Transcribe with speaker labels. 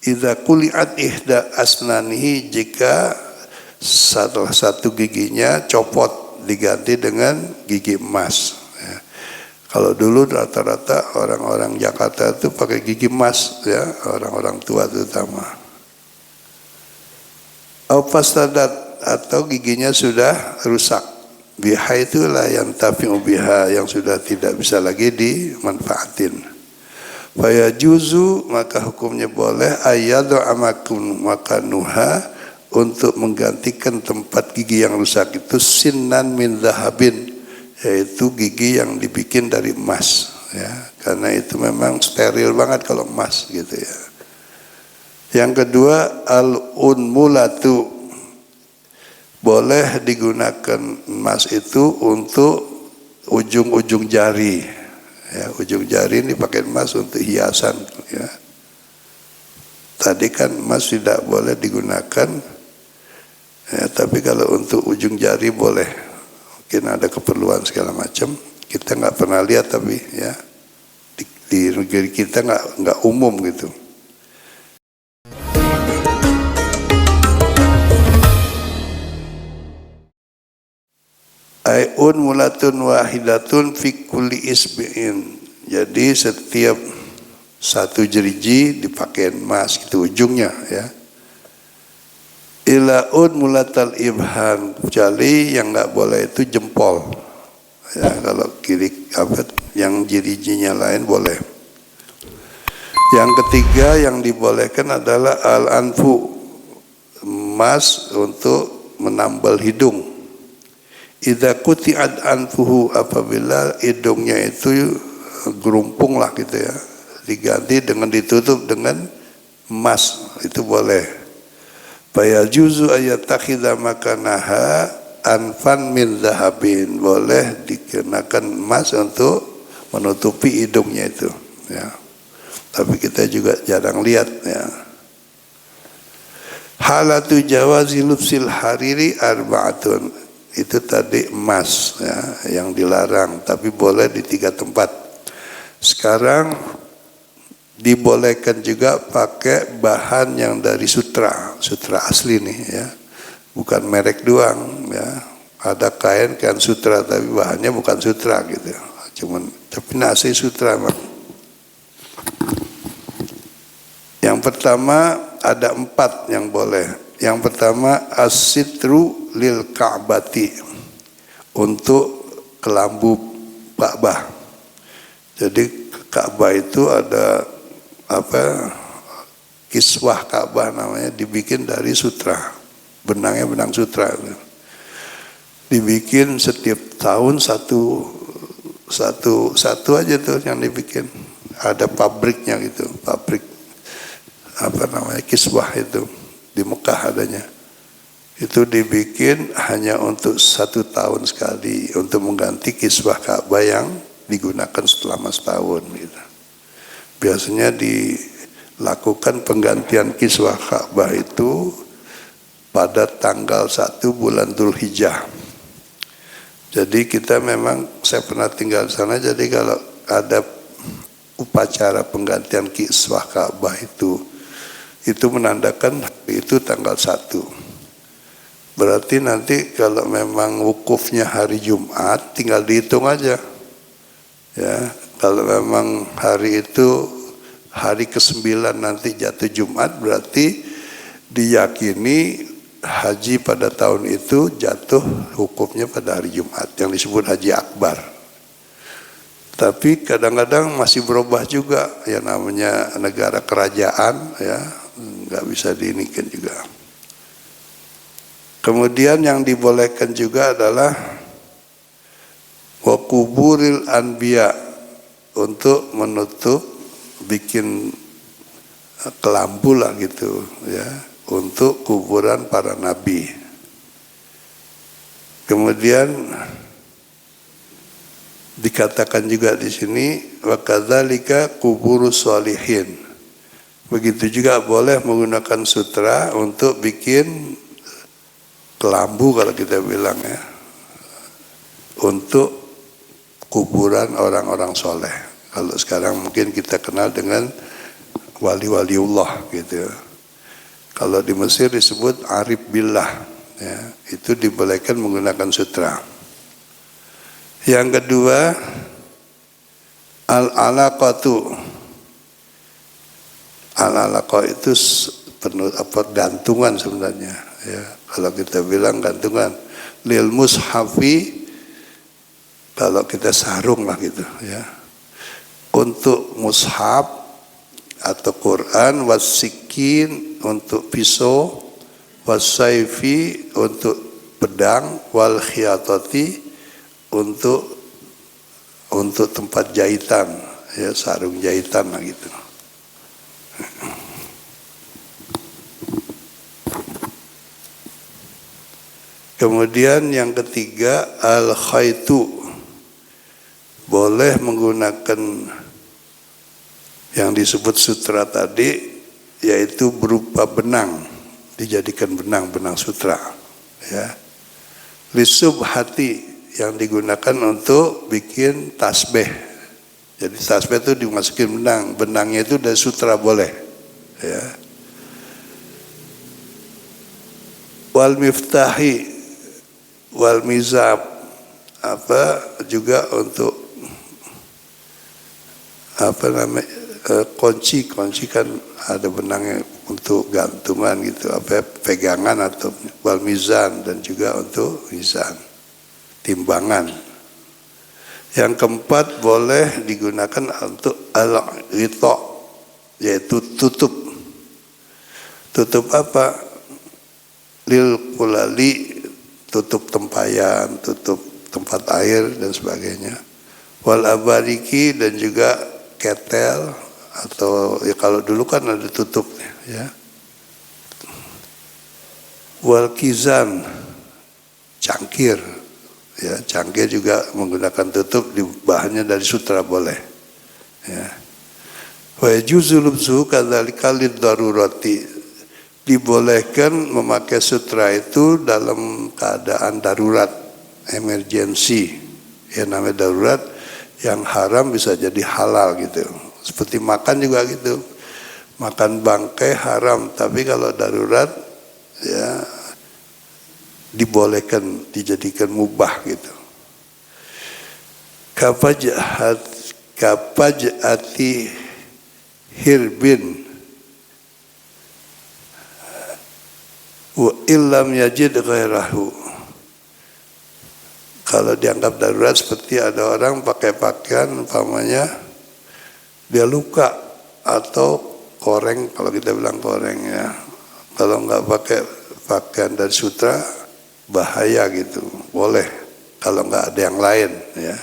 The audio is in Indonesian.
Speaker 1: Idza quli'at ihda asnanihi, jika salah satu giginya copot diganti dengan gigi emas. Ya. Kalau dulu rata-rata orang-orang Jakarta itu pakai gigi emas, ya, orang-orang tua terutama. Fasadat, atau giginya sudah rusak. Biha itulah yang tafi'u biha, yang sudah tidak bisa lagi dimanfaatin. Faya juzu, maka hukumnya boleh ayadu amakun makanuha, untuk menggantikan tempat gigi yang rusak itu sinnan min zahabin, yaitu gigi yang dibikin dari emas, ya, karena itu memang steril banget kalau emas gitu ya. Yang kedua, al-unmulatu, boleh digunakan emas itu untuk ujung-ujung jari. Ya, ujung jari ini pakai emas untuk hiasan. Ya. Tadi kan emas tidak boleh digunakan, ya, tapi kalau untuk ujung jari boleh. Mungkin ada keperluan segala macam. Kita nggak pernah lihat, tapi ya di negeri kita nggak umum gitu. Ayun mulatun wahidatun fi kulli isbi'in. Jadi setiap satu jeriji dipakai emas gitu ujungnya, ya. Ilaun mulatal ibham, kecuali yang nggak boleh itu jempol. Ya, kalau kiri apa yang jerijinya lain boleh. Yang ketiga yang dibolehkan adalah al-anfu, emas untuk menambal hidung. Idza quti'at anfuhu, apabila hidungnya itu gerumpung lah gitu ya, diganti dengan ditutup dengan emas, itu boleh. Faya juzu ayatakhidha makanaha anfan min zahabin, boleh dikenakan emas untuk menutupi hidungnya itu, ya. Tapi kita juga jarang lihat, ya. Halatu jawazi lubsil hariri arba'atun, itu tadi emas, ya, yang dilarang, tapi boleh di 3 tempat. Sekarang dibolehkan juga pakai bahan yang dari sutra asli nih, ya, bukan merek doang, ya. Ada kain sutra tapi bahannya bukan sutra gitu, tapi nasi sutra. Yang pertama ada 4 yang boleh. Yang pertama as-sitru lil ka'bati, untuk kelambu Ka'bah. Jadi Ka'bah itu ada kiswah Ka'bah namanya, dibikin dari sutra, benangnya benang sutra. Dibikin setiap tahun satu aja tuh yang dibikin. Ada pabriknya gitu, pabrik kiswah itu. Di Mekah adanya. Itu dibikin hanya untuk 1 tahun sekali, untuk mengganti kiswah Ka'bah yang digunakan selama setahun gitu. Biasanya dilakukan penggantian kiswah Ka'bah itu pada tanggal 1 bulan Dzulhijjah. Jadi kita memang, saya pernah tinggal di sana, jadi kalau ada upacara penggantian kiswah Ka'bah itu menandakan itu tanggal 1. Berarti nanti kalau memang wukufnya hari Jumat, tinggal dihitung aja. Ya, kalau memang hari itu hari ke-9 nanti jatuh Jumat, berarti diyakini haji pada tahun itu jatuh wukufnya pada hari Jumat, yang disebut Haji Akbar. Tapi kadang-kadang masih berubah juga, ya, namanya negara kerajaan, ya, nggak bisa diinikan juga. Kemudian yang dibolehkan juga adalah wa kuburil anbiya, untuk menutup, bikin kelambu lah gitu, ya, untuk kuburan para nabi. Kemudian dikatakan juga di sini wa kadzalika kuburus sholihin. Begitu juga boleh menggunakan sutra untuk bikin kelambu, kalau kita bilang, ya, untuk kuburan orang-orang soleh. Kalau sekarang mungkin kita kenal dengan wali-waliullah gitu. Kalau di Mesir disebut arif billah, ya, itu dibolehkan menggunakan sutra. Yang kedua, al-alaqatu. Al-alaqah itu penuh gantungan sebenarnya, ya. Kalau kita bilang gantungan lil mushafi, kalau kita sarung lah gitu, ya. Untuk mushaf atau Quran, wasikin untuk pisau, wasaifi untuk pedang, wal khiyatati untuk tempat jahitan, ya, sarung jahitan lah gitu. Kemudian yang ketiga, al-khaitu, boleh menggunakan yang disebut sutra tadi, yaitu berupa benang, dijadikan benang sutra, ya. Lisubhati, yang digunakan untuk bikin tasbih. Jadi tasbih itu dimasukin benangnya itu dari sutra boleh, ya. Wal miftahi wal mizab, juga untuk kunci kan ada benangnya untuk gantungan gitu, pegangan atau wal mizan, dan juga untuk mizan, timbangan. Yang keempat, boleh digunakan untuk al-ghita, yaitu tutup apa? Lil kulali, tutup tempayan, tutup tempat air dan sebagainya. Wal abariki, dan juga ketel, atau ya kalau dulu kan ada tutupnya, ya. Wal kizan, cangkir, ya, cangkir juga menggunakan tutup, bahannya dari sutra boleh, ya. Wa yajuzu lubsuhu kadzalika lid-darurati, dibolehkan memakai sutra itu dalam keadaan darurat, emergency, ya, namanya darurat. Yang haram bisa jadi halal gitu. Seperti makan juga gitu, makan bangkai haram, tapi kalau darurat, ya, dibolehkan, dijadikan mubah gitu. Kapajati hirbin wa illam yajid ghairahu. Kalau dianggap darurat, seperti ada orang pakai pakaian, umpamanya dia luka atau koreng, kalau kita bilang koreng, ya. Kalau nggak pakai pakaian dari sutra bahaya gitu, boleh kalau nggak ada yang lain, ya.